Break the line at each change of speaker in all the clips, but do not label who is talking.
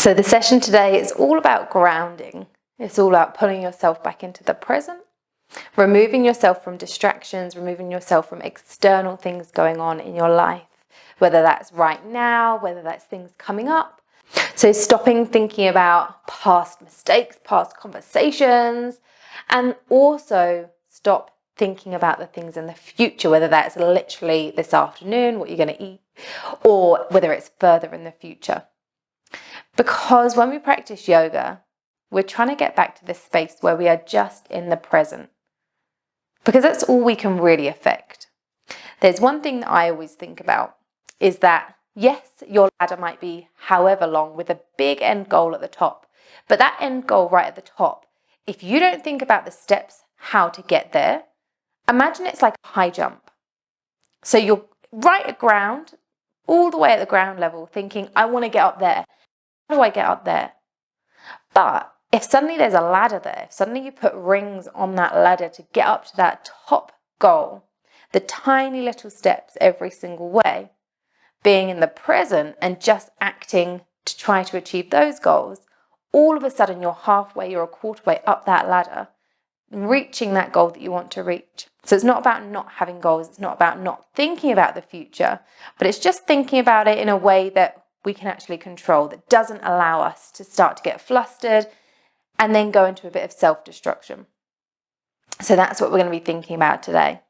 So the session today is all about grounding. It's all about pulling yourself back into the present, removing yourself from distractions, removing yourself from external things going on in your life, whether that's right now, whether that's things coming up. So stopping thinking about past mistakes, past conversations, and also stop thinking about the things in the future, whether that's literally this afternoon, what you're going to eat, or whether it's further in the future. Because when we practice yoga, we're trying to get back to this space where we are just in the present. Because that's all we can really affect. There's one thing that I always think about is that, yes, your ladder might be however long with a big end goal at the top. But that end goal right at the top, if you don't think about the steps, how to get there, imagine it's like a high jump. So you're right at ground, all the way at the ground level, thinking, I want to get up there. How do I get up there? But if suddenly there's a ladder there, if suddenly you put rings on that ladder to get up to that top goal, the tiny little steps every single way, being in the present and just acting to try to achieve those goals, all of a sudden you're halfway, you're a quarter way up that ladder, reaching that goal that you want to reach. So it's not about not having goals, it's not about not thinking about the future, but it's just thinking about it in a way that we can actually control, that doesn't allow us to start to get flustered and then go into a bit of self-destruction. So that's what we're going to be thinking about today.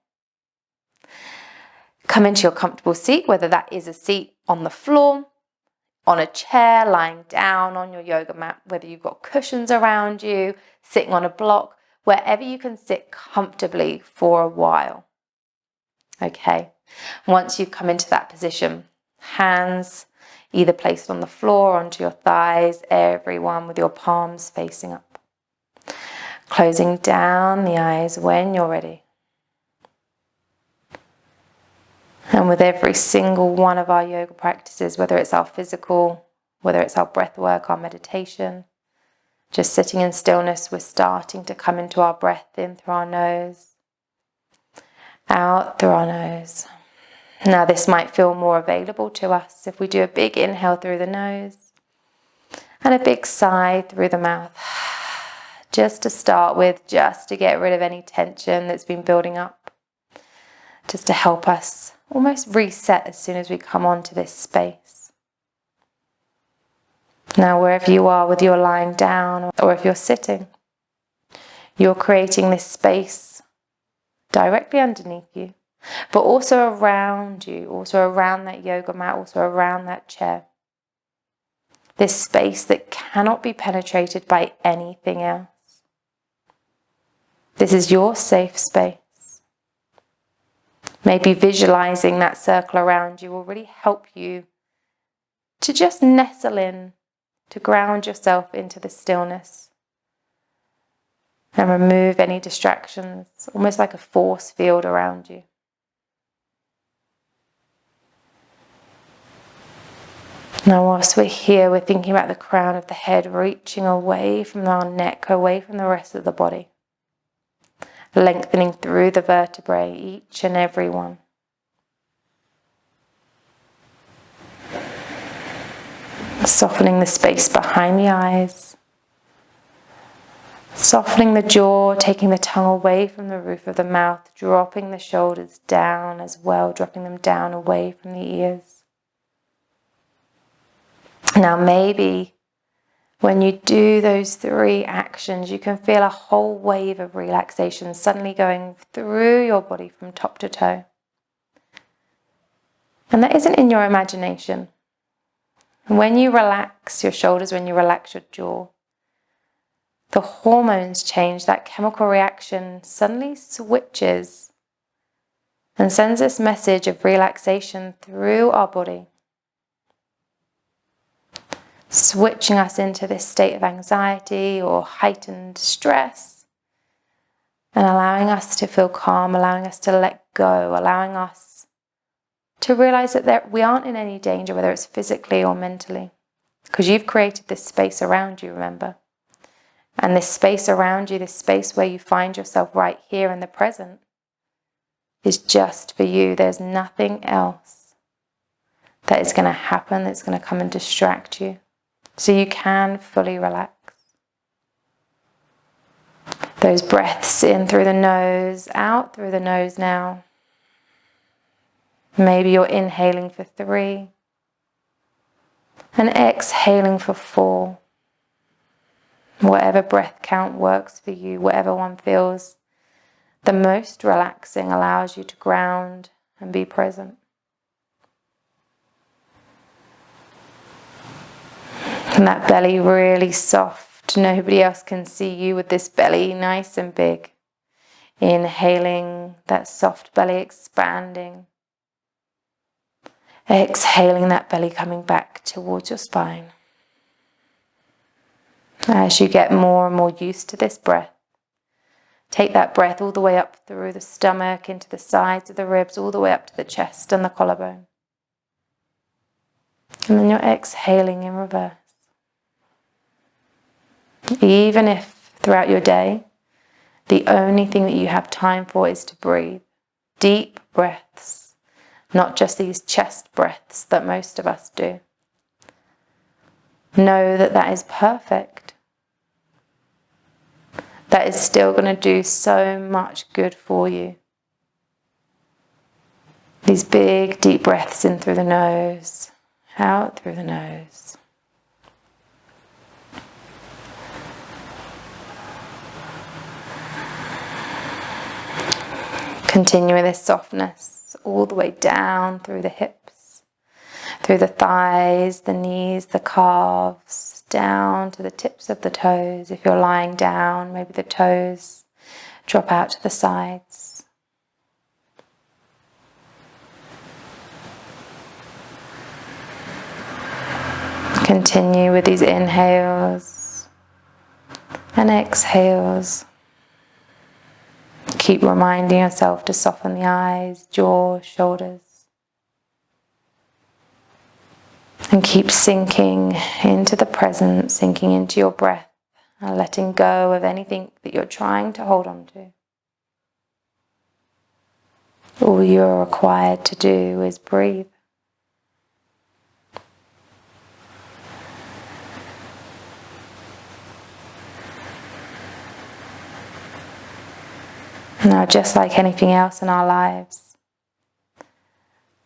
Come into your comfortable seat, whether that is a seat on the floor, on a chair, lying down on your yoga mat, whether you've got cushions around you, sitting on a block, wherever you can sit comfortably for a while. Okay, once you've come into that position, hands either placed on the floor, onto your thighs, everyone with your palms facing up. Closing down the eyes when you're ready. And with every single one of our yoga practices, whether it's our physical, whether it's our breath work, our meditation, just sitting in stillness, we're starting to come into our breath in through our nose, out through our nose. Now this might feel more available to us if we do a big inhale through the nose and a big sigh through the mouth. Just to start with, just to get rid of any tension that's been building up. Just to help us almost reset as soon as we come onto this space. Now wherever you are, whether you're lying down or if you're sitting, you're creating this space directly underneath you. But also around you, also around that yoga mat, also around that chair. This space that cannot be penetrated by anything else. This is your safe space. Maybe visualizing that circle around you will really help you to just nestle in, to ground yourself into the stillness and remove any distractions, almost like a force field around you. Now whilst we're here, we're thinking about the crown of the head reaching away from our neck, away from the rest of the body. Lengthening through the vertebrae, each and every one. Softening the space behind the eyes. Softening the jaw, taking the tongue away from the roof of the mouth, dropping the shoulders down as well, dropping them down away from the ears. Now maybe when you do those three actions, you can feel a whole wave of relaxation suddenly going through your body from top to toe. And that isn't in your imagination. When you relax your shoulders, when you relax your jaw, the hormones change, that chemical reaction suddenly switches and sends this message of relaxation through our body. Switching us into this state of anxiety or heightened stress and allowing us to feel calm, allowing us to let go, allowing us to realize that we aren't in any danger, whether it's physically or mentally, because you've created this space around you, remember? And this space around you, this space where you find yourself right here in the present, is just for you. There's nothing else that is going to happen that's going to come and distract you. so you can fully relax. Those breaths in through the nose, out through the nose now. Maybe you're inhaling for 3 and exhaling for 4. Whatever breath count works for you, whatever one feels the most relaxing, allows you to ground and be present. And that belly really soft. Nobody else can see you with this belly nice and big. Inhaling, that soft belly expanding. Exhaling, that belly coming back towards your spine. As you get more and more used to this breath, take that breath all the way up through the stomach, into the sides of the ribs, all the way up to the chest and the collarbone. And then you're exhaling in reverse. Even if throughout your day, the only thing that you have time for is to breathe. Deep breaths, not just these chest breaths that most of us do. Know that that is perfect. That is still going to do so much good for you. These big, deep breaths in through the nose, out through the nose. Continue with this softness all the way down through the hips, through the thighs, the knees, the calves, down to the tips of the toes. If you're lying down, maybe the toes drop out to the sides. Continue with these inhales and exhales. Keep reminding yourself to soften the eyes, jaw, shoulders. And keep sinking into the present, sinking into your breath, and letting go of anything that you're trying to hold on to. All you're required to do is breathe. Now, just like anything else in our lives,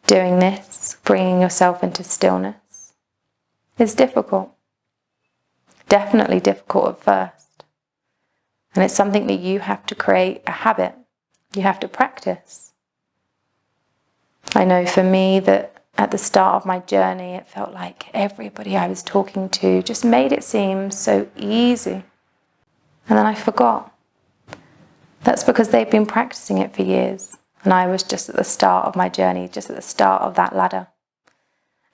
doing this, bringing yourself into stillness, is difficult. Definitely difficult at first. And it's something that you have to create a habit. You have to practice. I know for me that at the start of my journey, it felt like everybody I was talking to just made it seem so easy. And then I forgot. That's because they've been practicing it for years. And I was just at the start of my journey, just at the start of that ladder.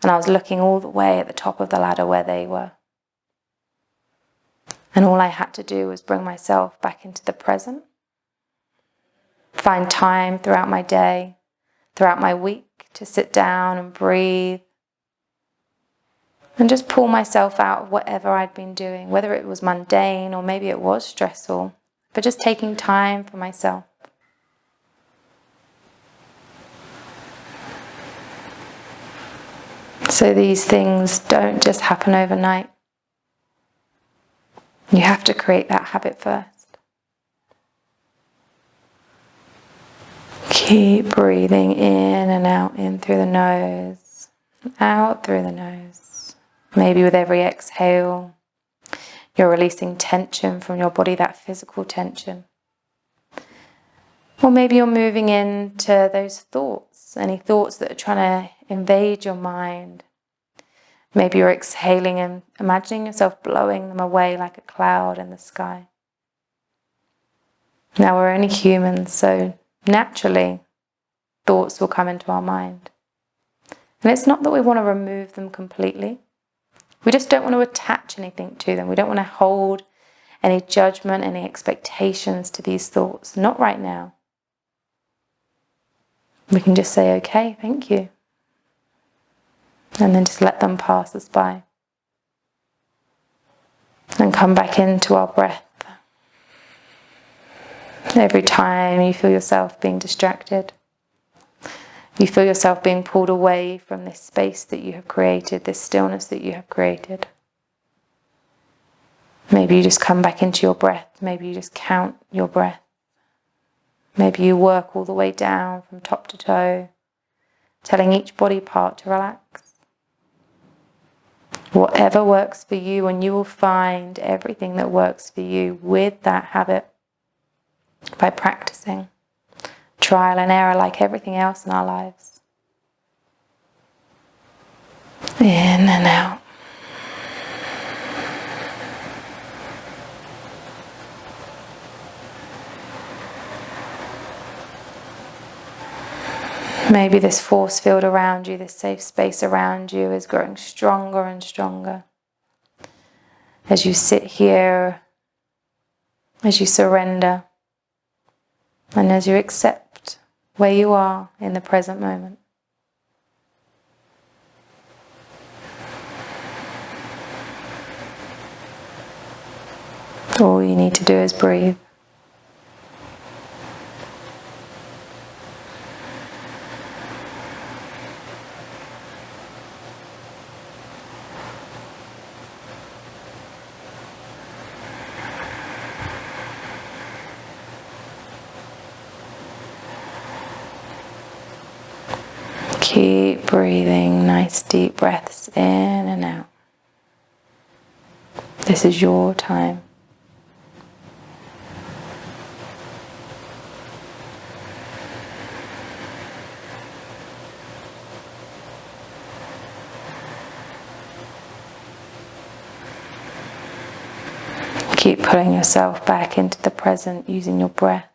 And I was looking all the way at the top of the ladder where they were. And all I had to do was bring myself back into the present. Find time throughout my day, throughout my week, to sit down and breathe. And just pull myself out of whatever I'd been doing, whether it was mundane or maybe it was stressful. But just taking time for myself. So these things don't just happen overnight. You have to create that habit first. Keep breathing in and out, in through the nose, out through the nose. Maybe with every exhale, you're releasing tension from your body, that physical tension. Or maybe you're moving into those thoughts, any thoughts that are trying to invade your mind. Maybe you're exhaling and imagining yourself blowing them away like a cloud in the sky. Now we're only humans, so naturally thoughts will come into our mind. And it's not that we want to remove them completely. We just don't want to attach anything to them. We don't want to hold any judgment, any expectations to these thoughts. Not right now. We can just say, okay, thank you. And then just let them pass us by. And come back into our breath. Every time you feel yourself being distracted, you feel yourself being pulled away from this space that you have created, this stillness that you have created. Maybe you just come back into your breath. Maybe you just count your breath. Maybe you work all the way down from top to toe, telling each body part to relax. Whatever works for you, and you will find everything that works for you with that habit by practicing. Trial and error like everything else in our lives. In and out. Maybe this force field around you, this safe space around you is growing stronger and stronger. As you sit here, as you surrender, and as you accept where you are in the present moment. All you need to do is breathe. Keep breathing nice deep breaths in and out. This is your time. Keep pulling yourself back into the present using your breath,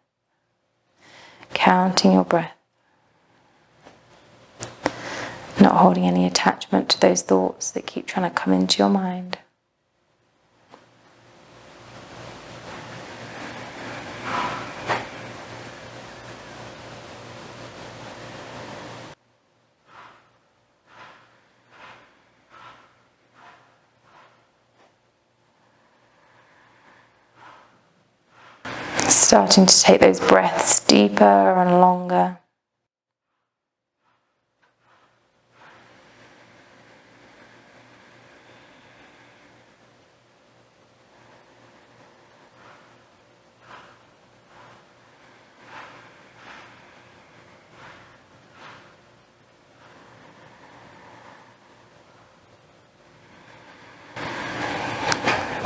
counting your breath. Not holding any attachment to those thoughts that keep trying to come into your mind. Starting to take those breaths deeper and longer.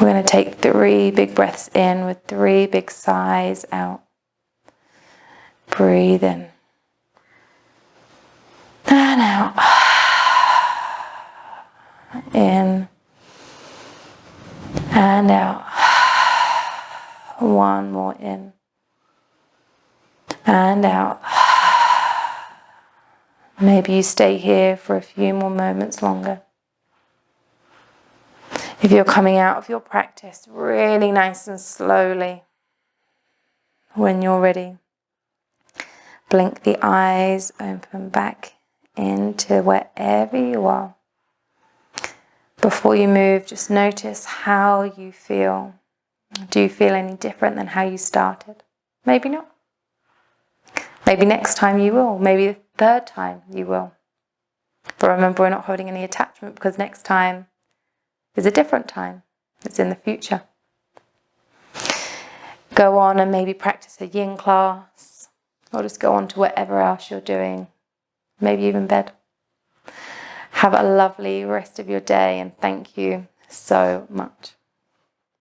We're going to take 3 big breaths in with 3 big sighs out. Breathe in. And out. In. And out. One more in. And out. Maybe you stay here for a few more moments longer. If you're coming out of your practice really nice and slowly, when you're ready, blink the eyes, open back into wherever you are. Before you move, just notice how you feel. Do you feel any different than how you started? Maybe not. Maybe next time you will. Maybe the 3rd time you will. But remember, we're not holding any attachment because next time is a different time. It's in the future. Go on and maybe practice a yin class, or just go on to whatever else you're doing, maybe even bed. Have a lovely rest of your day, and thank you so much.